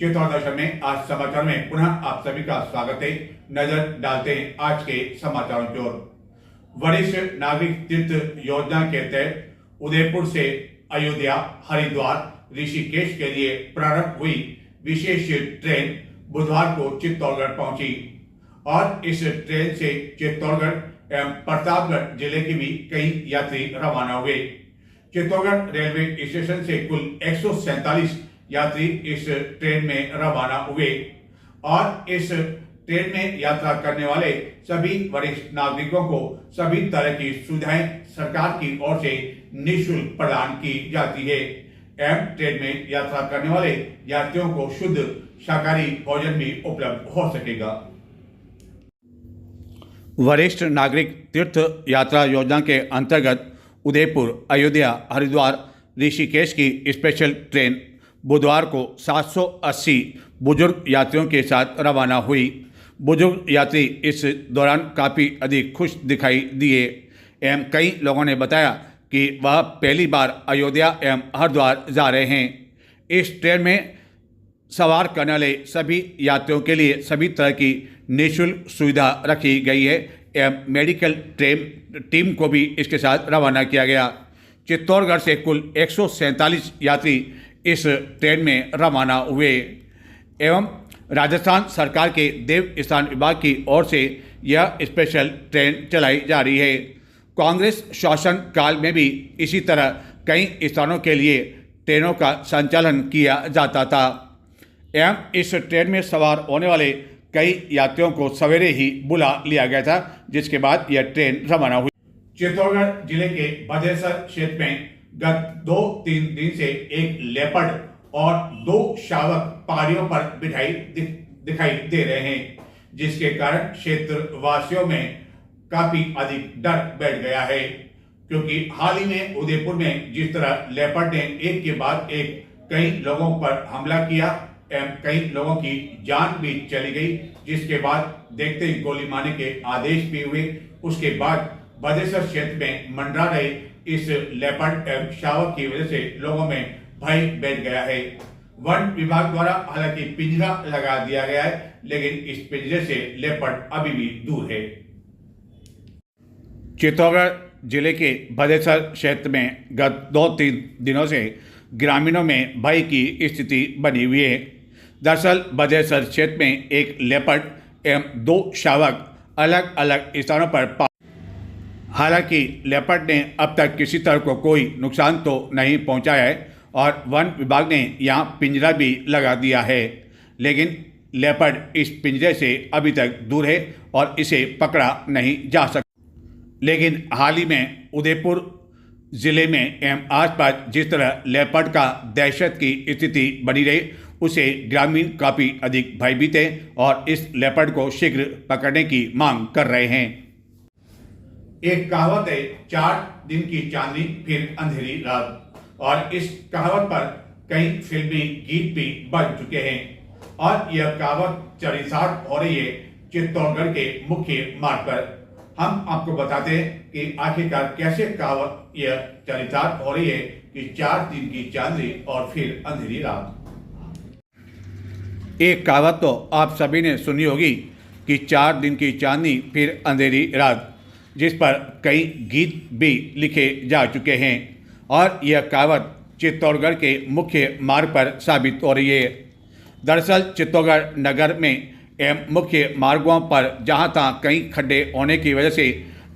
चित्तौड़ दर्शन में आज समाचार में पुनः आप सभी का स्वागत है। नजर डालते हैं आज के समाचारों की ओर। वरिष्ठ नागरिक तीर्थ योजना के तहत उदयपुर से अयोध्या, हरिद्वार, ऋषिकेश के लिए प्रारंभ हुई विशेष ट्रेन बुधवार को चित्तौड़गढ़ पहुंची और इस ट्रेन से चित्तौड़गढ़ एवं प्रतापगढ़ जिले के भी कई यात्री रवाना हुए। चित्तौड़गढ़ रेलवे स्टेशन से कुल 147 यात्री इस ट्रेन में रवाना हुए और इस ट्रेन में यात्रा करने वाले सभी वरिष्ठ नागरिकों को सभी तरह की सुविधाएं सरकार की ओर से निःशुल्क प्रदान की जाती है एवं ट्रेन में यात्रा करने वाले यात्रियों को शुद्ध शाकाहारी भोजन भी उपलब्ध हो सकेगा। वरिष्ठ नागरिक तीर्थ यात्रा योजना के अंतर्गत उदयपुर, अयोध्या, हरिद्वार, ऋषिकेश की स्पेशल ट्रेन बुधवार को 780 बुजुर्ग यात्रियों के साथ रवाना हुई। बुजुर्ग यात्री इस दौरान काफ़ी अधिक खुश दिखाई दिए एवं कई लोगों ने बताया कि वह पहली बार अयोध्या एवं हरिद्वार जा रहे हैं। इस ट्रेन में सवार करने वाले सभी यात्रियों के लिए सभी तरह की निःशुल्क सुविधा रखी गई है एवं मेडिकल टीम को भी इसके साथ रवाना किया गया। चित्तौड़गढ़ से कुल 147 यात्री इस ट्रेन में रवाना हुए एवं राजस्थान सरकार के देव स्थान विभाग की ओर से यह स्पेशल ट्रेन चलाई जा रही है। कांग्रेस शासन काल में भी इसी तरह कई स्थानों के लिए ट्रेनों का संचालन किया जाता था एवं इस ट्रेन में सवार होने वाले कई यात्रियों को सवेरे ही बुला लिया गया था, जिसके बाद यह ट्रेन रवाना हुई। चित्तौड़गढ़ जिले के भदेसर क्षेत्र में गत 2-3 दिन से एक लेपर्ड और 2 शावक पहाड़ियों पर दिखाई दे रहे हैं, जिसके कारण क्षेत्र वासियों में काफी अधिक डर बैठ गया है, क्योंकि हाल ही में उदयपुर में जिस तरह लेपर्ड ने एक के बाद एक कई लोगों पर हमला किया एवं कई लोगों की जान भी चली गई, जिसके बाद देखते ही गोली मारने के आदेश भी हुए। उसके बाद भदेसर क्षेत्र में मंडरा रहे इस लेपर्ड एवं शावक की वजह से लोगों में भय बैठ गया है। वन विभाग द्वारा हालांकि पिंजरा लगा दिया गया है, लेकिन इस पिंजरे से लेपर्ड अभी भी दूर है। चित्तौड़गढ़ जिले के भदेसर क्षेत्र में गत 2-3 दिनों से ग्रामीणों में भय की स्थिति बनी हुई है। दरअसल भदेसर क्षेत्र में एक लेपर्ड एवं 2 शावक अलग अलग स्थानों पर हालांकि लेपर्ड ने अब तक किसी तरह को कोई नुकसान तो नहीं पहुंचाया है और वन विभाग ने यहां पिंजरा भी लगा दिया है, लेकिन लेपर्ड इस पिंजरे से अभी तक दूर है और इसे पकड़ा नहीं जा सकता। लेकिन हाल ही में उदयपुर जिले में एवं आसपास जिस तरह लेपर्ड का दहशत की स्थिति बनी रही, उसे ग्रामीण काफ़ी अधिक भयभीत है और इस लेपर्ड को शीघ्र पकड़ने की मांग कर रहे हैं। एक कहावत है, 4 दिन की चांदनी फिर अंधेरी रात, और इस कहावत पर कई फिल्मी गीत भी बन चुके हैं और यह कहावत चरितार्थ हो रही है चित्तौड़गढ़ के मुख्य मार्ग पर। हम आपको बताते हैं कि आखिरकार कैसे कहावत यह चरितार्थ हो रही है कि 4 दिन की चांदनी और फिर अंधेरी रात। एक कहावत तो आप सभी ने सुनी होगी कि 4 दिन की चांदनी फिर अंधेरी रात, जिस पर कई गीत भी लिखे जा चुके हैं और यह कहावत चित्तौड़गढ़ के मुख्य मार्ग पर साबित हो रही है। दरअसल चित्तौड़गढ़ नगर में एवं मुख्य मार्गों पर जहां तहां कई खड्डे होने की वजह से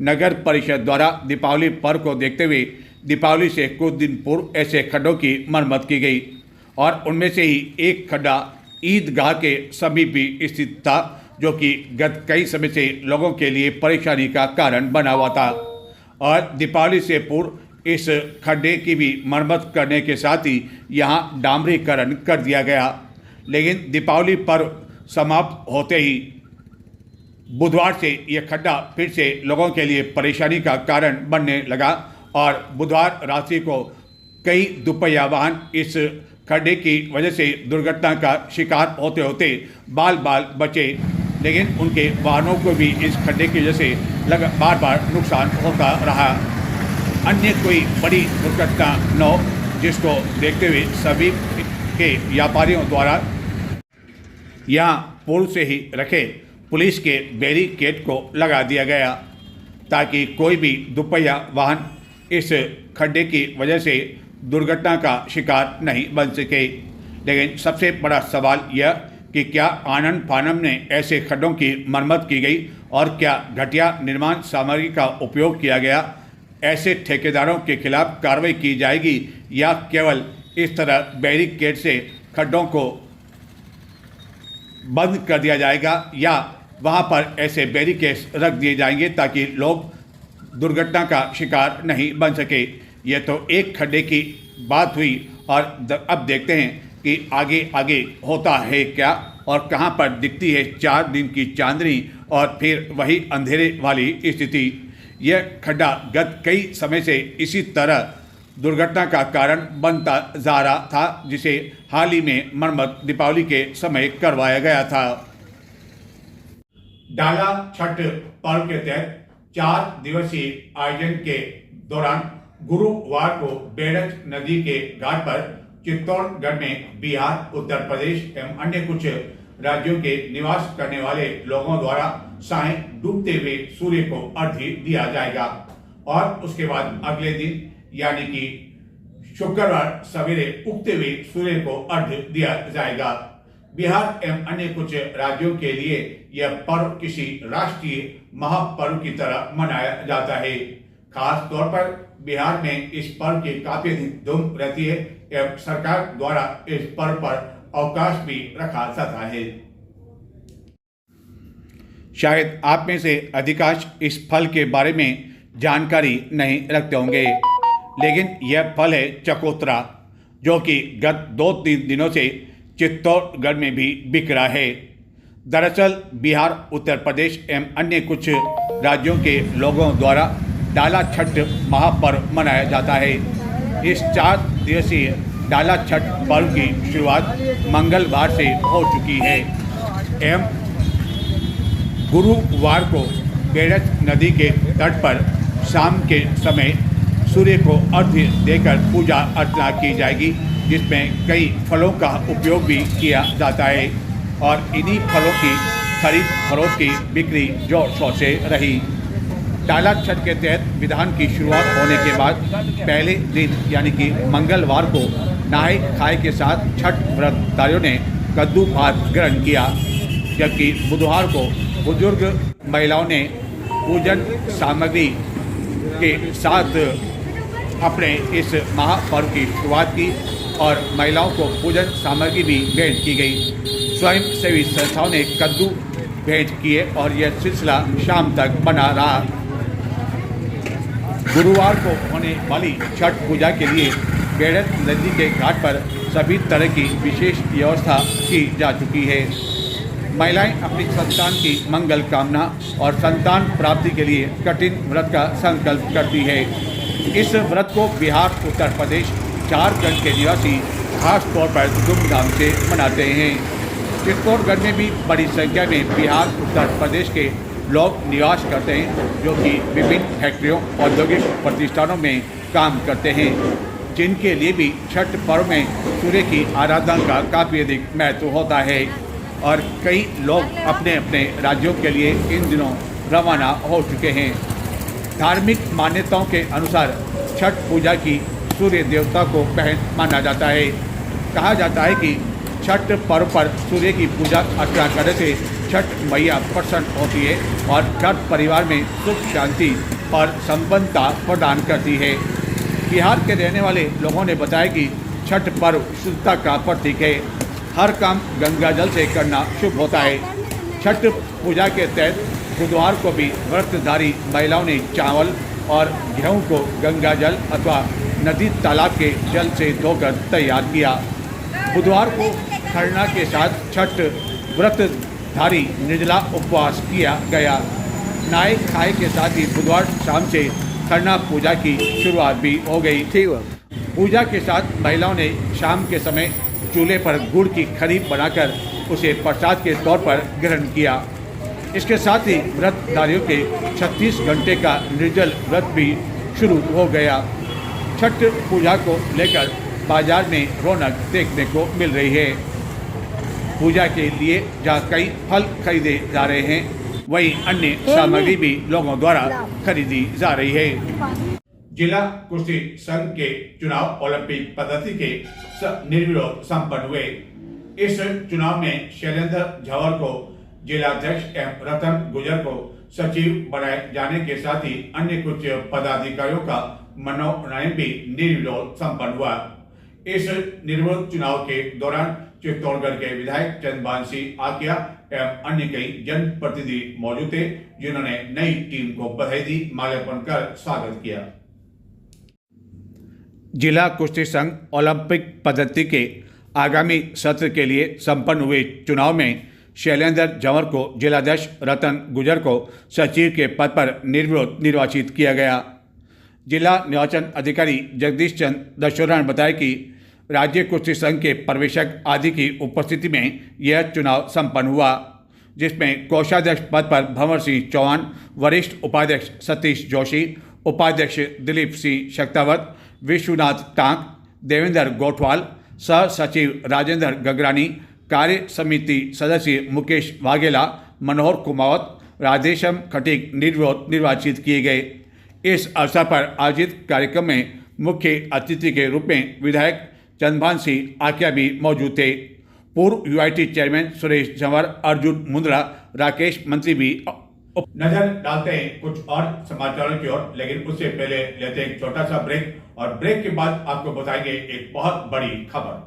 नगर परिषद द्वारा दीपावली पर्व को देखते हुए दीपावली से कुछ दिन पूर्व ऐसे खड्डों की मरम्मत की गई और उनमें से ही एक खड्डा ईदगाह के समीप भी स्थित था, जो कि गत कई समय से लोगों के लिए परेशानी का कारण बना हुआ था और दीपावली से पूर्व इस खड्डे की भी मरम्मत करने के साथ ही यहाँ डामरीकरण कर दिया गया। लेकिन दीपावली पर्व समाप्त होते ही बुधवार से यह खड्डा फिर से लोगों के लिए परेशानी का कारण बनने लगा और बुधवार रात्रि को कई दुपहिया वाहन इस खड्डे की वजह से दुर्घटना का शिकार होते होते बाल बचे, लेकिन उनके वाहनों को भी इस खड्डे की वजह से बार बार नुकसान होता रहा। अन्य कोई बड़ी दुर्घटना न हो, जिसको देखते हुए सभी के व्यापारियों द्वारा यहाँ पूर्व से ही रखे पुलिस के बैरिकेड को लगा दिया गया ताकि कोई भी दुपहिया वाहन इस खड्डे की वजह से दुर्घटना का शिकार नहीं बन सके। लेकिन सबसे बड़ा सवाल यह कि क्या आनन फानन में ऐसे खड्डों की मरम्मत की गई और क्या घटिया निर्माण सामग्री का उपयोग किया गया। ऐसे ठेकेदारों के खिलाफ कार्रवाई की जाएगी या केवल इस तरह बैरिकेड से खड्डों को बंद कर दिया जाएगा या वहां पर ऐसे बैरिकेड्स रख दिए जाएंगे ताकि लोग दुर्घटना का शिकार नहीं बन सके। यह तो एक खड्डे की बात हुई और अब देखते हैं कि आगे आगे होता है क्या और कहां पर दिखती है 4 दिन की चांदनी और फिर वही अंधेरे वाली स्थिति। यह खड्डा गत कई समय से इसी तरह दुर्घटना का कारण बनता जा रहा था, जिसे हाल ही में मरम्मत दीपावली के समय करवाया गया था। डाला छठ पर्व के तहत 4 दिवसीय आयोजन के दौरान गुरुवार को बेड़च नदी के घाट पर चित्तौड़गढ़ में बिहार, उत्तर प्रदेश एवं अन्य कुछ राज्यों के निवास करने वाले लोगों द्वारा साय डूबते हुए सूर्य को अर्घ्य दिया जाएगा और उसके बाद अगले दिन यानी कि शुक्रवार सवेरे उगते हुए सूर्य को अर्घ्य दिया जाएगा। बिहार एवं अन्य कुछ राज्यों के लिए यह पर्व किसी राष्ट्रीय महापर्व की तरह मनाया जाता है। खास तौर पर बिहार में इस पर्व की काफी अधिक धूम रहती है एवं सरकार द्वारा इस पर्व पर अवकाश भी रखा जाता है। शायद आप में से अधिकांश इस फल के बारे में जानकारी नहीं रखते होंगे, लेकिन यह फल है चकोतरा, जो कि गत 2-3 दिनों से चित्तौड़गढ़ में भी बिक रहा है। दरअसल बिहार, उत्तर प्रदेश एवं अन्य कुछ राज्यों के लोगों द्वारा डाला छठ महापर्व मनाया जाता है। इस 4 दिवसीय डाला छठ पर्व की शुरुआत मंगलवार से हो चुकी है एवं गुरुवार को बेड़च नदी के तट पर शाम के समय सूर्य को अर्घ्य देकर पूजा अर्चना की जाएगी, जिसमें कई फलों का उपयोग भी किया जाता है और इन्हीं फलों की खरीद फरोख्त की बिक्री जोर शोर से रही। डाला छठ के तहत विधान की शुरुआत होने के बाद पहले दिन यानी कि मंगलवार को नहाय खाए के साथ छठ व्रतधारियों ने कद्दू भात ग्रहण किया, जबकि बुधवार को बुजुर्ग महिलाओं ने पूजन सामग्री के साथ अपने इस महापर्व की शुरुआत की और महिलाओं को पूजन सामग्री भी भेंट की गई। स्वयंसेवी संस्थाओं ने कद्दू भेंट किए और यह सिलसिला शाम तक बना रहा। गुरुवार को होने वाली छठ पूजा के लिए बेड़च नदी के घाट पर सभी तरह की विशेष व्यवस्था की जा चुकी है। महिलाएं अपनी संतान की मंगल कामना और संतान प्राप्ति के लिए कठिन व्रत का संकल्प करती है। इस व्रत को बिहार, उत्तर प्रदेश, झारखंड के निवासी खास तौर पर धूमधाम से मनाते हैं। चित्तौड़गढ़ में भी बड़ी संख्या में बिहार, उत्तर प्रदेश के लोग निवास करते हैं, जो कि विभिन्न फैक्ट्रियों, औद्योगिक प्रतिष्ठानों में काम करते हैं, जिनके लिए भी छठ पर्व में सूर्य की आराधना का काफ़ी अधिक महत्व होता है और कई लोग अपने अपने राज्यों के लिए इन दिनों रवाना हो चुके हैं। धार्मिक मान्यताओं के अनुसार छठ पूजा की सूर्य देवता को पहन माना जाता है। कहा जाता है कि छठ पर्व पर सूर्य की पूजा अर्चना करने से छठ मैया प्रसन्न होती है और घर परिवार में सुख शांति और संपन्नता प्रदान करती है। बिहार के रहने वाले लोगों ने बताया कि छठ पर्व शुद्धता का प्रतीक है। हर काम गंगा जल से करना शुभ होता है। छठ पूजा के तहत बुधवार को भी व्रतधारी महिलाओं ने चावल और गेहूं को गंगा जल अथवा नदी तालाब के जल से धोकर तैयार किया। बुधवार को खरना के साथ छठ व्रतधारी निर्जला उपवास किया गया। नहाय खाए के साथ ही बुधवार शाम से खरना पूजा की शुरुआत भी हो गई थी। पूजा के साथ महिलाओं ने शाम के समय चूल्हे पर गुड़ की खरी बनाकर उसे प्रसाद के तौर पर ग्रहण किया। इसके साथ ही व्रतधारियों के 36 घंटे का निर्जल व्रत भी शुरू हो गया। छठ पूजा को लेकर बाजार में रौनक देखने को मिल रही है। पूजा के लिए जहाँ कई फल खरीदे जा रहे हैं, वहीं अन्य सामग्री भी लोगों द्वारा खरीदी जा रही है। जिला कुश्ती संघ के चुनाव ओलंपिक पद्धति के निर्विरोध संपन्न हुए। इस चुनाव में शैलेंद्र झंवर को जिलाध्यक्ष एवं रतन गुजर को सचिव बनाए जाने के साथ ही अन्य कुछ पदाधिकारियों का मनोनयन भी निर्विरोध संपन्न हुआ। इस निर्विरोध चुनाव के दौरान चित्तौड़गढ़ के विधायक चंद्रभान सिंह आकिया एवं अन्य कई जनप्रतिनिधि मौजूद थे, जिन्होंने नई टीम को बधाई दी, माल्यार्पण कर स्वागत किया। जिला कुश्ती संघ ओलंपिक पद्धति के आगामी सत्र के लिए संपन्न हुए चुनाव में शैलेंद्र झंवर को जिलाध्यक्ष, रतन गुजर को सचिव के पद पर निर्विरोध निर्वाचित किया गया। जिला निर्वाचन अधिकारी जगदीश चंद्र दशोरा ने बताया कि राज्य कुश्ती संघ के पर्यवेक्षक आदि की उपस्थिति में यह चुनाव संपन्न हुआ, जिसमें कोषाध्यक्ष पद पर भंवर सिंह चौहान, वरिष्ठ उपाध्यक्ष सतीश जोशी, उपाध्यक्ष दिलीप सिंह शक्तावत, विश्वनाथ टांक, देवेंद्र गोठवाल, सह सचिव राजेंद्र गगरानी, कार्य समिति सदस्य मुकेश वाघेला, मनोहर कुमावत, राधेश्याम खटीक निर्विरोध निर्वाचित किए गए। इस अवसर पर आयोजित कार्यक्रम में मुख्य अतिथि के रूप में विधायक चंद्रभान सिंह आकिया भी मौजूद थे। पूर्व यूआईटी चेयरमैन सुरेश झंवर, अर्जुन मुंद्रा, राकेश मंत्री भी नजर डालते हैं कुछ और समाचारों की ओर, लेकिन उससे पहले लेते हैं एक छोटा सा ब्रेक, और ब्रेक के बाद आपको बताएंगे एक बहुत बड़ी खबर।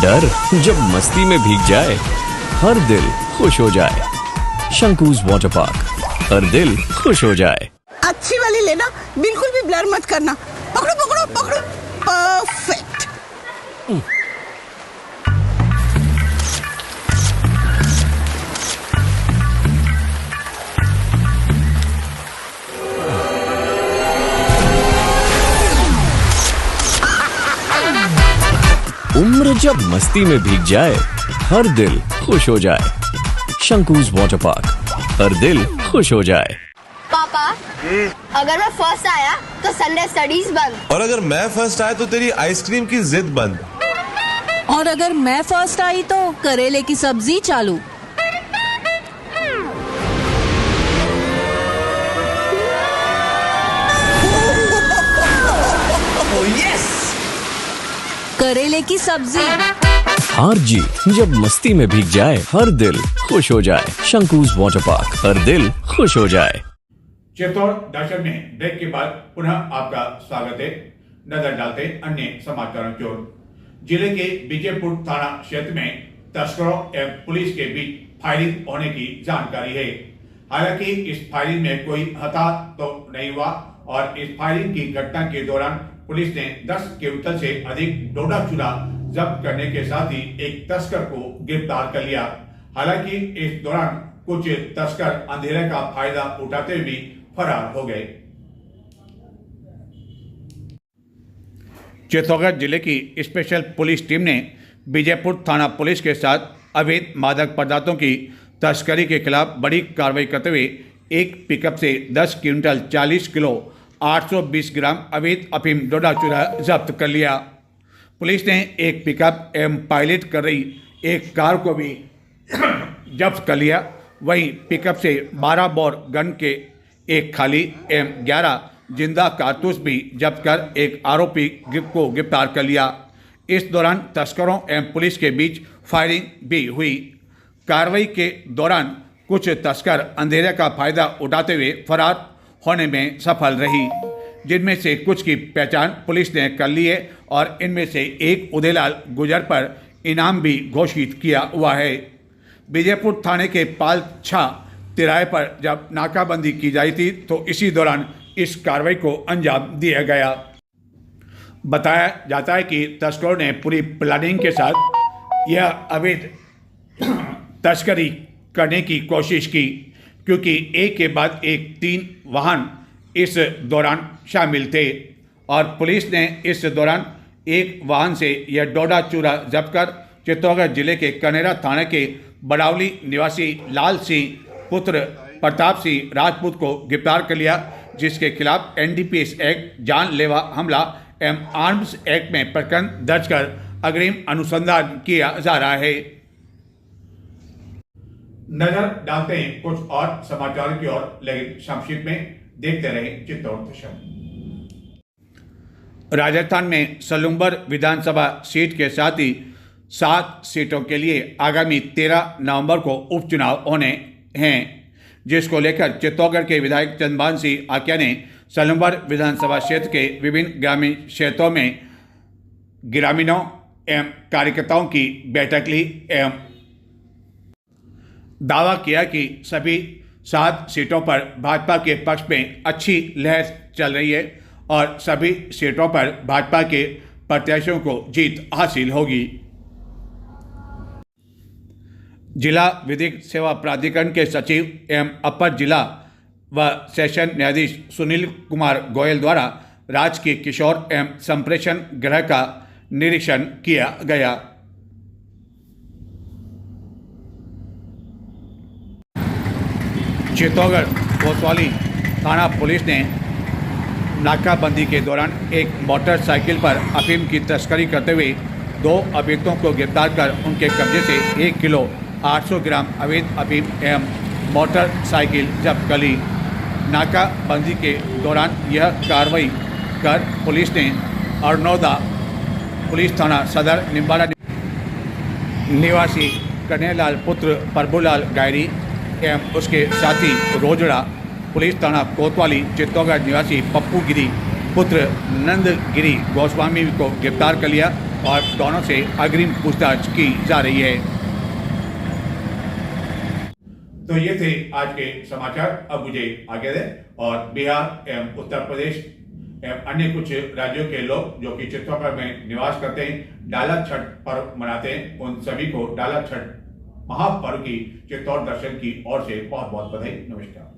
डर जब मस्ती में भीग जाए, हर दिल खुश हो जाए। शंकूज वाटर पार्क, हर दिल खुश हो जाए। अच्छी वाली लेना, बिल्कुल भी ब्लर मत करना। पकड़ो पकड़ो पकड़ो, परफेक्ट। उम्र जब मस्ती में भीग जाए, हर दिल खुश हो जाए। शंकूज वाटर पार्क, हर दिल खुश हो जाए। पापा, अगर मैं फर्स्ट आया तो संडे स्टडीज बंद, और अगर मैं फर्स्ट आया तो तेरी आइसक्रीम की जिद बंद, और अगर मैं फर्स्ट आई तो करेले की सब्जी चालू। करेले की सब्जी। हार जीत जब मस्ती में भीग जाए, हर दिल खुश हो जाए। शंकूज वाटर पार्क, हर दिल खुश हो जाए। चित्तौड़ दर्शन में ब्रेक के बाद पुनः आपका स्वागत है। नजर डालते अन्य समाचारों की ओर। जिले के विजयपुर थाना क्षेत्र में तस्करों एवं पुलिस के बीच फायरिंग होने की जानकारी है। हालांकि इस फायरिंग में कोई हताहत तो नहीं हुआ, और इस फायरिंग की घटना के दौरान पुलिस ने 10 क्विंटल से अधिक डोडा चूरा जब्त करने के साथ ही एक तस्कर को गिरफ्तार कर लिया। हालांकि इस दौरान कुछ तस्कर अंधेरे का फायदा उठाते हुए भी फरार हो गए। चित्तौड़गढ़ जिले की स्पेशल पुलिस टीम ने विजयपुर थाना पुलिस के साथ अवैध मादक पदार्थों की तस्करी के खिलाफ बड़ी कार्रवाई करते हुए एक पिकअप से 10 क्विंटल 40 किलो 820 ग्राम अवैध अफीम डोडा चूरा जब्त कर लिया। पुलिस ने एक पिकअप एवं पायलट कर रही एक कार को भी जब्त कर लिया। वहीं पिकअप से 12 बोर गन के एक खाली एवं 11 जिंदा कारतूस भी जब्त कर एक आरोपी को गिरफ्तार कर लिया। इस दौरान तस्करों एवं पुलिस के बीच फायरिंग भी हुई। कार्रवाई के दौरान कुछ तस्कर अंधेरे का फायदा उठाते हुए फरार होने में सफल रही, जिनमें से कुछ की पहचान पुलिस ने कर ली है और इनमें से एक उदयलाल गुजर पर इनाम भी घोषित किया हुआ है। विजयपुर थाने के पालछा तिराहे पर जब नाकाबंदी की जाई थी तो इसी दौरान इस कार्रवाई को अंजाम दिया गया। बताया जाता है कि तस्करों ने पूरी प्लानिंग के साथ यह अवैध तस्करी करने की कोशिश की, क्योंकि एक के बाद एक 3 वाहन इस दौरान शामिल थे और पुलिस ने इस दौरान एक वाहन से यह डोडा चूरा जब्त कर चित्तौड़गढ़ जिले के कनेरा थाने के बड़ावली निवासी लाल सिंह पुत्र प्रताप सिंह राजपूत को गिरफ्तार कर लिया, जिसके खिलाफ एनडीपीएस एक्ट जानलेवा हमला एवं आर्म्स एक्ट में प्रकरण दर्ज कर अग्रिम अनुसंधान किया जा रहा है। नजर डालते हैं कुछ और समाचार की ओर, लेकिन संक्षिप्त में देखते रहे चित्तौड़ दशम। राजस्थान में सलूम्बर विधानसभा सीट के साथ ही 7 सीटों के लिए आगामी 13 नवंबर को उपचुनाव होने हैं, जिसको लेकर चित्तौड़गढ़ के विधायक चंद्रभान सिंह आक्या ने सलूम्बर विधानसभा क्षेत्र के विभिन्न ग्रामीण क्षेत्रों में ग्रामीणों एवं कार्यकर्ताओं की बैठक ली एवं दावा किया कि सभी 7 सीटों पर भाजपा के पक्ष में अच्छी लहर चल रही है और सभी सीटों पर भाजपा के प्रत्याशियों को जीत हासिल होगी। जिला विधिक सेवा प्राधिकरण के सचिव एवं अपर जिला व सेशन न्यायाधीश सुनील कुमार गोयल द्वारा राजकीय किशोर एवं संप्रेषण गृह का निरीक्षण किया गया। चित्तौड़गढ़ कोतवाली थाना पुलिस ने नाकाबंदी के दौरान एक मोटरसाइकिल पर अफीम की तस्करी करते हुए 2 अभियुक्तों को गिरफ्तार कर उनके कब्जे से 1 किलो 800 ग्राम अवैध अफीम एवं मोटरसाइकिल जब्त कर ली। नाकाबंदी के दौरान यह कार्रवाई कर पुलिस ने अरनौदा पुलिस थाना सदर निम्बाड़ा निवासी कन्हैयालाल पुत्र प्रभुलाल गायरी एवं उसके साथी रोजड़ा पुलिस थाना कोतवाली चित्तौड़गढ़ निवासी पप्पू गिरी पुत्र नंदगिरी गोस्वामी को गिरफ्तार कर लिया और दोनों से अग्रिम पूछताछ की जा रही है। तो ये थे आज के समाचार। अब मुझे आगे दें और बिहार एवं उत्तर प्रदेश एवं अन्य कुछ राज्यों के लोग जो कि चित्तौड़गढ़ में निवास करते हैं, डाला छठ पर्व मनाते हैं, उन सभी को डाला छठ महापर्व की चित्तौड़ दर्शन की ओर से बहुत बहुत बधाई। नमस्कार।